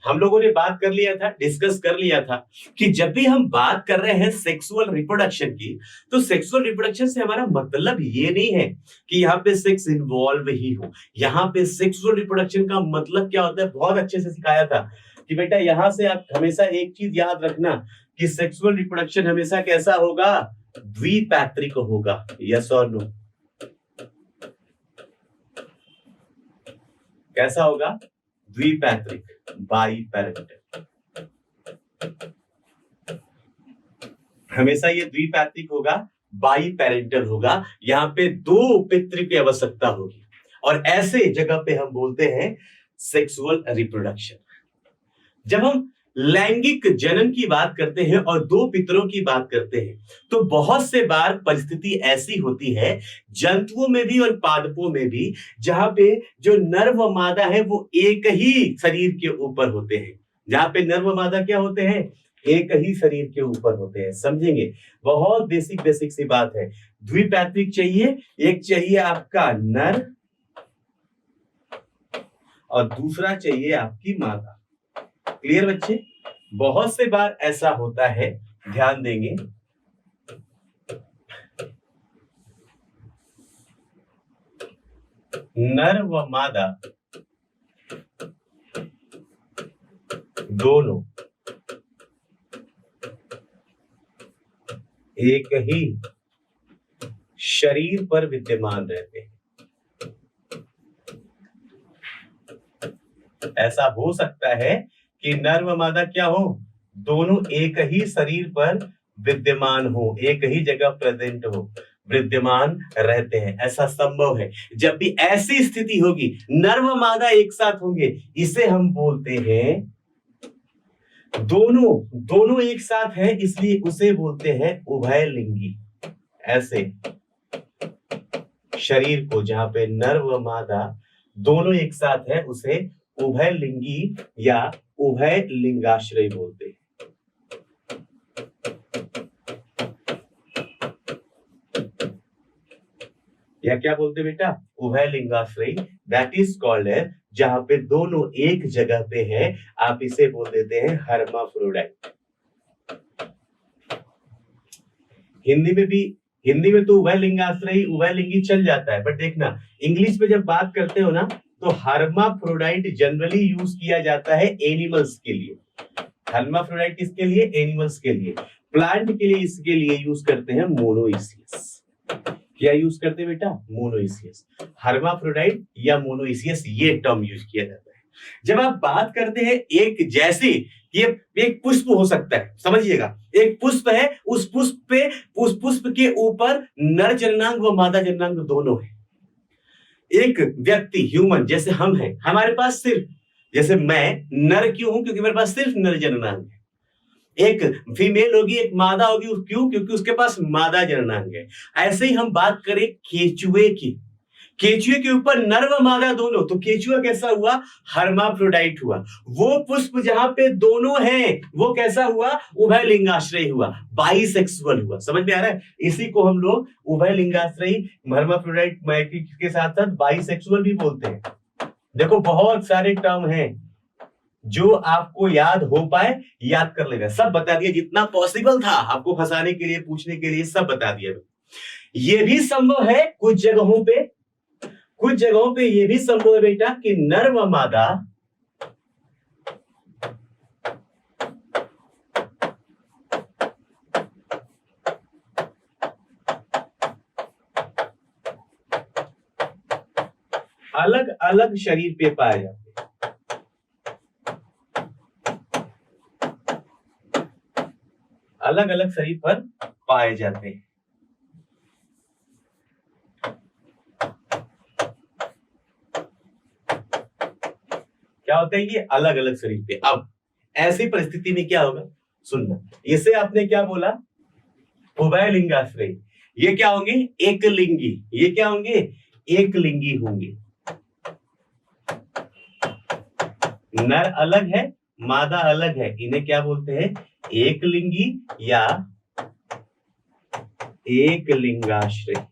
A: हम लोगों ने बात कर लिया था, डिस्कस कर लिया था कि जब भी हम बात कर रहे हैं सेक्सुअल रिप्रोडक्शन की, तो सेक्सुअल रिप्रोडक्शन से हमारा मतलब ये नहीं है कि यहाँ पे सेक्स इन्वॉल्व ही हो। यहाँ पे सेक्सुअल रिप्रोडक्शन का मतलब क्या होता है, बहुत अच्छे से सिखाया था कि बेटा यहां से आप हमेशा एक चीज याद रखना कि सेक्सुअल रिप्रोडक्शन हमेशा कैसा होगा, द्विपैत्रिक होगा। यस और नो? कैसा होगा? द्विपैत्रिक, बाई पैरेंटल। हमेशा ये द्विपैत्रिक होगा, बाई पैरेंटल होगा। यहाँ पे दो पितृ की आवश्यकता होगी, और ऐसे जगह पे हम बोलते हैं सेक्सुअल रिप्रोडक्शन। जब हम लैंगिक जनन की बात करते हैं और दो पितरों की बात करते हैं, तो बहुत से बार परिस्थिति ऐसी होती है जंतुओं में भी और पादपों में भी, जहां पे जो नर व मादा है वो एक ही शरीर के ऊपर होते हैं। जहां पे नर व मादा क्या होते हैं, एक ही शरीर के ऊपर होते हैं। समझेंगे, बहुत बेसिक सी बात है। द्विपैत्रिक चाहिए, एक चाहिए आपका नर और दूसरा चाहिए आपकी मादा। क्लियर बच्चे? बहुत से बार ऐसा होता है, ध्यान देंगे, नर व मादा दोनों एक ही शरीर पर विद्यमान रहते हैं। ऐसा हो सकता है कि नर व मादा क्या हो, दोनों एक ही शरीर पर विद्यमान हो, एक ही जगह प्रेजेंट हो, विद्यमान रहते हैं। ऐसा संभव है। जब भी ऐसी स्थिति होगी, नर व मादा एक साथ होंगे, इसे हम बोलते हैं दोनों एक साथ है, इसलिए उसे बोलते हैं उभयलिंगी। ऐसे शरीर को जहां पे नर व मादा दोनों एक साथ है, उसे उभयलिंगी या उभय लिंगाश्रय बोलते हैं। या क्या बोलते बेटा, उभय लिंगाश्रय। दैट इज कॉल्ड है जहां पे दोनों एक जगह पे है, आप इसे बोल देते हैं हर्माफ्रोडाइट। हिंदी में तो उभय लिंगाश्रय उभय लिंगी चल जाता है, बट देखना इंग्लिश में जब बात करते हो ना, तो हर्माफ्रोडाइट जनरली यूज किया जाता है एनिमल्स के लिए। हर्माफ्रोडाइट किसके लिए? एनिमल्स के लिए। प्लांट के लिए इसके लिए यूज करते हैं मोनोइसियस। क्या यूज करते हैं बेटा? मोनोइसियस। हर्माफ्रोडाइट या मोनोइसियस, ये टर्म यूज किया जाता है जब आप बात करते हैं एक जैसे। ये एक पुष्प हो सकता है, समझिएगा, एक पुष्प है, उस पुष्प के ऊपर नर जननांग व मादा जननांग दोनों है। एक व्यक्ति, ह्यूमन जैसे हम हैं, हमारे पास सिर्फ, जैसे मैं नर क्यों हूं, क्योंकि मेरे पास सिर्फ नर जननांग है। एक फीमेल होगी, एक मादा होगी, क्यों? क्योंकि उसके पास मादा जननांग है। ऐसे ही हम बात करें केचुए की, केचुए के ऊपर नर व मादा दोनों, तो केचुआ कैसा हुआ? हर्माफ्रोडाइट हुआ। वो पुष्प जहां पे दोनों हैं वो कैसा हुआ? उभय लिंगाश्रयी हुआ, बाइसेक्सुअल हुआ। समझ में आ रहा है? इसी को हम लोग उभय लिंगाश्रयी, हर्माफ्रोडाइट के साथ साथ बाइसेक्सुअल भी बोलते हैं। देखो बहुत सारे टर्म हैं जो आपको याद हो पाए याद कर लेगा, सब बता दिया जितना पॉसिबल था आपको फंसाने के लिए, पूछने के लिए, सब बता दिया। ये भी संभव है कुछ जगहों पे, कुछ जगहों पे ये भी संभव है बेटा कि नर व मादा अलग अलग शरीर पे पाए जाते हैं। अलग अलग शरीर पर पाए जाते हैं। क्या होता है ये? अलग अलग शरीर पे। अब ऐसी परिस्थिति में क्या होगा सुनना, इसे आपने क्या बोला? उभय लिंगाश्रयी। ये क्या होंगे? एक लिंगी। ये क्या होंगे? एक लिंगी होंगे। नर अलग है, मादा अलग है, इन्हें क्या बोलते हैं? एक लिंगी या एक लिंगाश्रय।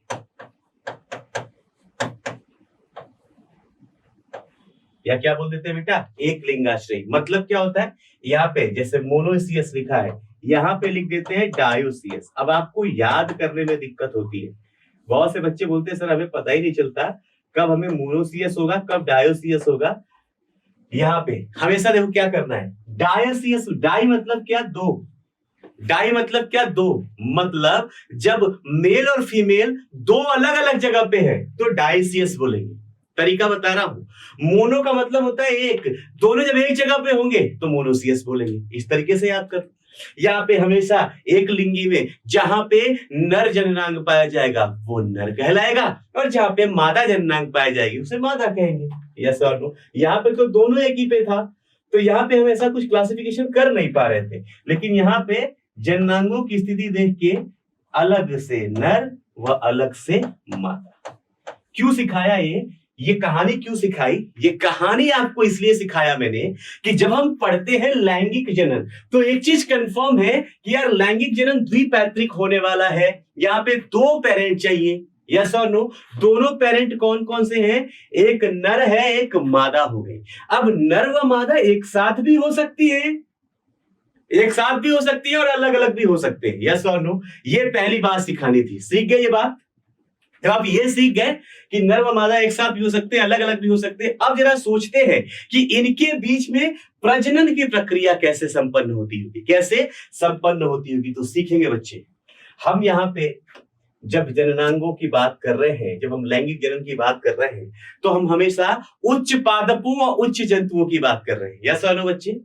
A: या क्या बोल देते हैं बेटा? एक लिंगाश्रय। मतलब क्या होता है? यहाँ पे जैसे मोनोसियस लिखा है, यहाँ पे लिख देते हैं डायोसियस। अब आपको याद करने में दिक्कत होती है, बहुत से बच्चे बोलते हैं सर हमें पता ही नहीं चलता कब हमें मोनोसियस होगा कब डायोसियस होगा। यहाँ पे हमेशा देखो क्या करना है, डायोसियस। डाई मतलब क्या? दो। डाई मतलब क्या? दो। मतलब जब मेल और फीमेल दो अलग अलग जगह पे है तो डाइसियस बोलेंगे। तरीका बता रहा हूं। मोनो का मतलब होता है एक, दोनों जब एक जगह पे होंगे तो मोनोसियस बोलेंगे। इस तरीके से याद कर। यहाँ पे हमेशा एक लिंगी में जहां पे नर जननांग पाया जाएगा वो नर कहलाएगा, और जहां पे मादा जननांग पाई जाएगी उसे मादा कहेंगे। यस और नो? यहाँ पे तो दोनों एक ही पे था, तो यहाँ पे हम ऐसा कुछ क्लासिफिकेशन कर नहीं पा रहे थे, लेकिन यहाँ पे जननांगों की स्थिति देख के अलग से नर व अलग से मादा। क्यों सिखाया ये कहानी क्यों सिखाई? ये कहानी आपको इसलिए सिखाया मैंने कि जब हम पढ़ते हैं लैंगिक जनन तो एक चीज कंफर्म है कि यार लैंगिक जनन द्विपैतृक होने वाला है। यहाँ पे दो पेरेंट चाहिए। यस और नो? दोनों पेरेंट कौन कौन से हैं? एक नर है एक मादा हो गई। अब नर व मादा एक साथ भी हो सकती है, एक साथ भी हो सकती है और अलग अलग भी हो सकते हैं। यस और नो? ये पहली बात सिखानी थी। सीख गए ये बात? जब आप ये सीख गए कि नर व मादा एक साथ भी हो सकते हैं, अलग अलग भी हो सकते हैं, अब जरा सोचते हैं कि इनके बीच में प्रजनन की प्रक्रिया कैसे संपन्न होती होगी, कैसे संपन्न होती होगी। तो सीखेंगे बच्चे। हम यहाँ पे जब जननांगों की बात कर रहे हैं, जब हम लैंगिक जनन की बात कर रहे हैं, तो हम हमेशा उच्च पादपों और उच्च जंतुओं की बात कर रहे हैं। यस और नो बच्चे?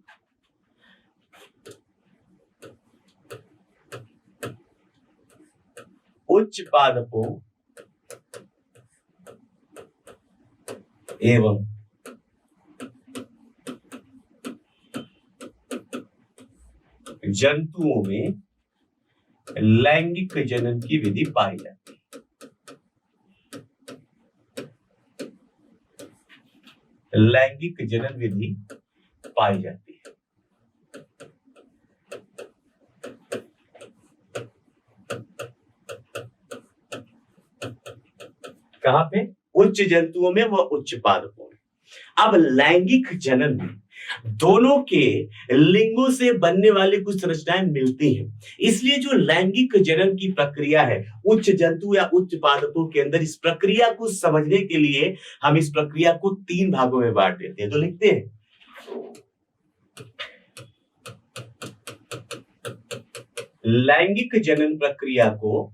A: उच्च पादपों एवं जंतुओं में लैंगिक जनन की विधि पाई जाती है। लैंगिक जनन विधि पाई जाती है। कहां पे? उच्च जंतुओं में व उच्च पादपों में। अब लैंगिक जनन में दोनों के लिंगों से बनने वाली कुछ संरचनाएं मिलती हैं, इसलिए जो लैंगिक जनन की प्रक्रिया है उच्च जंतु या उच्च पादपों के अंदर, इस प्रक्रिया को समझने के लिए हम इस प्रक्रिया को 3 भागों में बांट देते हैं। तो लिखते हैं लैंगिक जनन प्रक्रिया को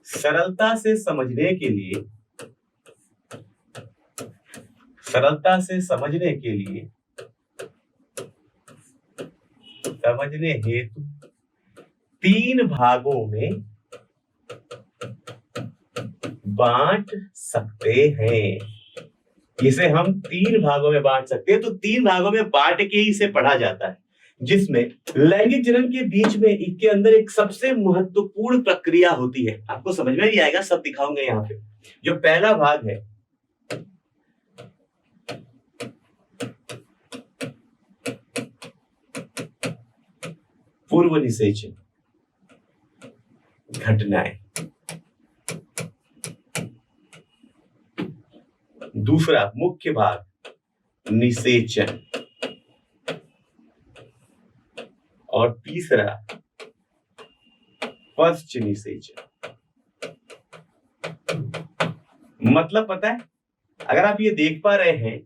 A: सरलता से समझने के लिए, सरलता से समझने के लिए, समझने हेतु 3 भागों में बांट सकते हैं। इसे हम 3 भागों में बांट सकते हैं। तो 3 भागों में बांट के ही इसे पढ़ा जाता है। जिसमें लैंगिक जनन के बीच में इसके अंदर एक सबसे महत्वपूर्ण प्रक्रिया होती है। आपको समझ में भी आएगा, सब दिखाऊंगा यहाँ पे। जो पहला भाग है पूर्व निषेचन घटनाएं, दूसरा मुख्य भाग निषेचन, और तीसरा पश्च निषेचन। मतलब पता है, अगर आप ये देख पा रहे हैं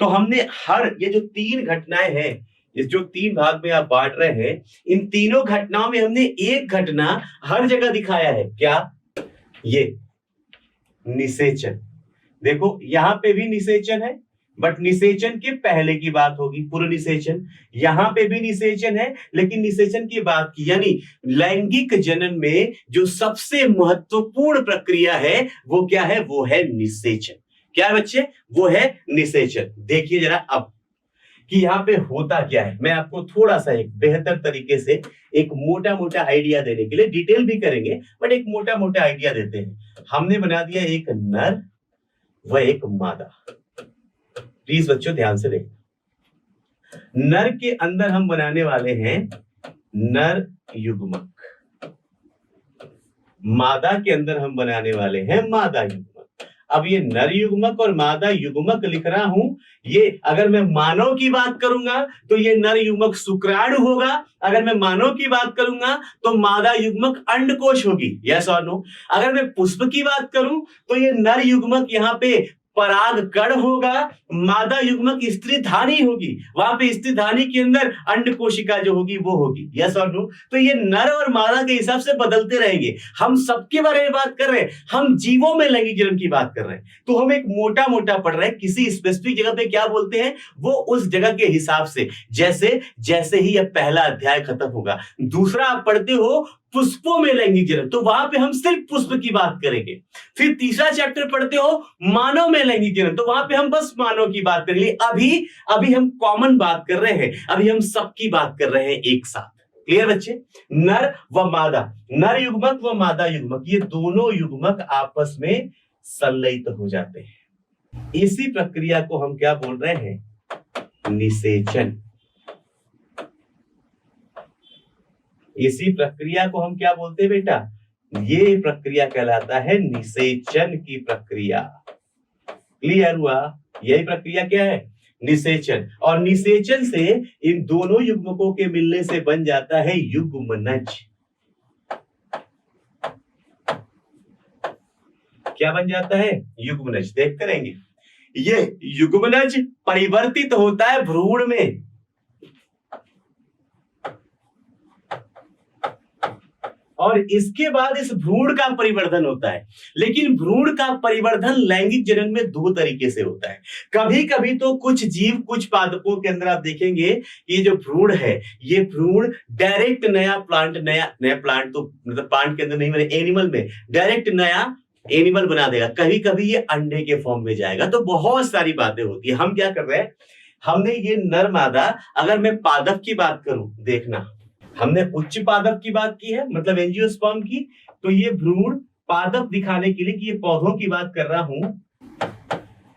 A: तो हमने ये जो 3 घटनाएं हैं, इस जो 3 भाग में आप बांट रहे हैं, इन तीनों घटनाओं में हमने एक घटना हर जगह दिखाया है। क्या? ये निषेचन। देखो यहां पे भी निषेचन है, बट निषेचन के पहले की बात होगी पूर्व निषेचन। यहां पे भी निषेचन है, लेकिन निषेचन की बात की, यानी लैंगिक जनन में जो सबसे महत्वपूर्ण प्रक्रिया है वो क्या है? वो है निषेचन। क्या बच्चे? वो है निषेचन। देखिए जरा अब कि यहाँ पे होता क्या है। मैं आपको थोड़ा सा एक बेहतर तरीके से एक मोटा मोटा आइडिया देने के लिए, डिटेल भी करेंगे बट एक मोटा मोटा आइडिया देते हैं। हमने बना दिया एक नर व एक मादा। प्लीज बच्चों ध्यान से देखो। नर के अंदर हम बनाने वाले हैं नर युग्मक, मादा के अंदर हम बनाने वाले हैं मादा युग्मक। अब ये नर युग्मक और मादा युग्मक लिख रहा हूं। ये अगर मैं मानव की बात करूंगा तो ये नर युग्मक शुक्राणु होगा, अगर मैं मानव की बात करूंगा तो मादा युग्मक अंडकोश होगी। यस और नो? अगर मैं पुष्प की बात करूं तो ये नर युग्मक यहाँ पे परागकण होगा, मादा युग्मक स्त्रीधानी होगी, वहां पे स्त्रीधानी के अंदर अंड कोशिका जो होगी वो होगी। यस और नो? तो ये नर और मादा के हिसाब से बदलते रहेंगे। हम सबके बारे में बात कर रहे हैं, हम जीवों में लैंगिक जनन की बात कर रहे हैं, तो हम एक मोटा मोटा पढ़ रहे हैं। किसी स्पेसिफिक जगह पे क्या बोलते हैं वो उस जगह के हिसाब से। जैसे जैसे ही यह पहला अध्याय खत्म होगा, दूसरा आप पढ़ते हो पुष्पों में लैंगिक जनन, तो वहां पे हम सिर्फ पुष्प की बात करेंगे। फिर तीसरा चैप्टर पढ़ते हो मानव में लैंगिक जनन, तो वहां पे हम बस मानव की बात करेंगे। अभी हम कॉमन बात कर रहे हैं, अभी हम सबकी बात कर रहे हैं एक साथ। क्लियर बच्चे? नर व मादा, नर युग्मक व मादा युग्मक, ये दोनों युग्मक आपस में संलयित हो जाते हैं। इसी प्रक्रिया को हम क्या बोल रहे हैं? निषेचन। इसी प्रक्रिया को हम क्या बोलते हैं बेटा? ये प्रक्रिया कहलाता है निषेचन की प्रक्रिया। क्लियर हुआ? यही प्रक्रिया क्या है? निषेचन। और निषेचन से इन दोनों युग्मकों के मिलने से बन जाता है युग्मनज। क्या बन जाता है? युग्मनज। देखते रहेंगे। ये युग्मनज परिवर्तित होता है भ्रूण में, और इसके बाद इस भ्रूण का परिवर्धन होता है। लेकिन भ्रूण का परिवर्धन लैंगिक जनन में 2 तरीके से होता है। कभी कभी तो कुछ जीव, कुछ पादपों के अंदर आप देखेंगे ये जो भ्रूण है, ये भ्रूण डायरेक्ट नया प्लांट तो मतलब प्लांट के अंदर नहीं, मैंने एनिमल में डायरेक्ट नया एनिमल बना देगा। कभी कभी ये अंडे के फॉर्म में जाएगा। तो बहुत सारी बातें होती है। हम क्या कर रहे हैं, हमने ये नर मादा, अगर मैं पादप की बात करूं, देखना हमने उच्च पादप की बात की है, मतलब एंजियोस्पर्म की, तो ये भ्रूण पादप दिखाने के लिए कि ये पौधों की बात कर रहा हूं,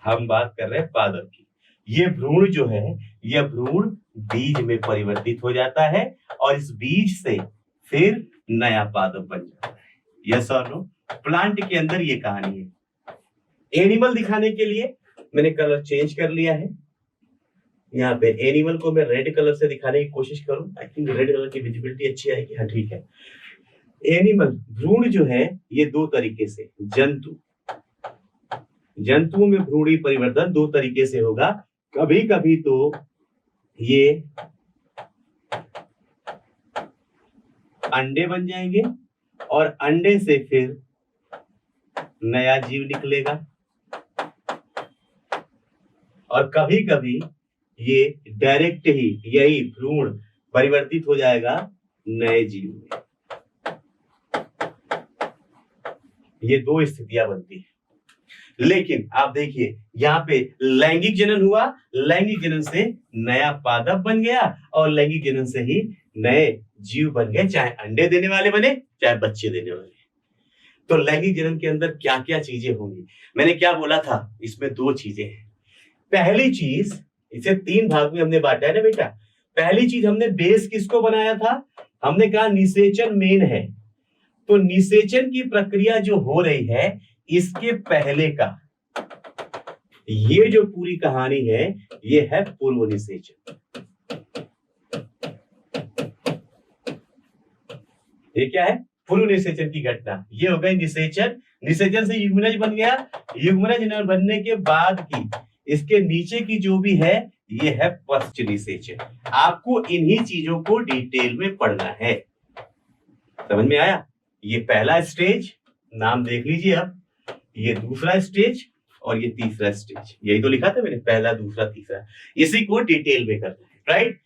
A: हम बात कर रहे हैं पादप की। ये भ्रूण जो है, यह भ्रूण बीज में परिवर्तित हो जाता है और इस बीज से फिर नया पादप बन जाता है। यस और नो? प्लांट के अंदर ये कहानी है। एनिमल दिखाने के लिए मैंने कलर चेंज कर लिया है। यहाँ पे एनिमल को मैं रेड कलर से दिखाने की कोशिश करूं, आई थिंक रेड कलर की विजिबिलिटी अच्छी आएगी। हाँ ठीक है। एनिमल भ्रूण जो है ये 2 तरीके से, जंतुओं में भ्रूणी परिवर्तन 2 तरीके से होगा। कभी कभी तो ये अंडे बन जाएंगे और अंडे से फिर नया जीव निकलेगा, और कभी कभी ये डायरेक्ट ही यही भ्रूण परिवर्तित हो जाएगा नए जीव में। ये 2 स्थितियां बनती है। लेकिन आप देखिए यहाँ पे लैंगिक जनन हुआ, लैंगिक जनन से नया पादप बन गया और लैंगिक जनन से ही नए जीव बन गए, चाहे अंडे देने वाले बने चाहे बच्चे देने वाले। तो लैंगिक जनन के अंदर क्या क्या चीजें होंगी, मैंने क्या बोला था, इसमें 2 चीजें हैं। पहली चीज, इसे 3 भाग में हमने बांटा है ना बेटा। पहली चीज हमने बेस किसको बनाया था, हमने कहा निषेचन मेन है। तो निषेचन की प्रक्रिया जो हो रही है इसके पहले का ये जो पूरी कहानी है ये है पूर्व निषेचन। ये क्या है, पूर्व निषेचन की घटना। ये हो गई निषेचन, निषेचन से युग्मनज बन गया, युग्मनज बनने के बाद की इसके नीचे की जो भी है ये है पश्च निषेचन। आपको इन्हीं चीजों को डिटेल में पढ़ना है, समझ में आया। ये पहला स्टेज, नाम देख लीजिए अब, ये दूसरा स्टेज और ये तीसरा स्टेज, यही तो लिखा था मैंने, पहला दूसरा तीसरा, इसी को डिटेल में करना है, राइट।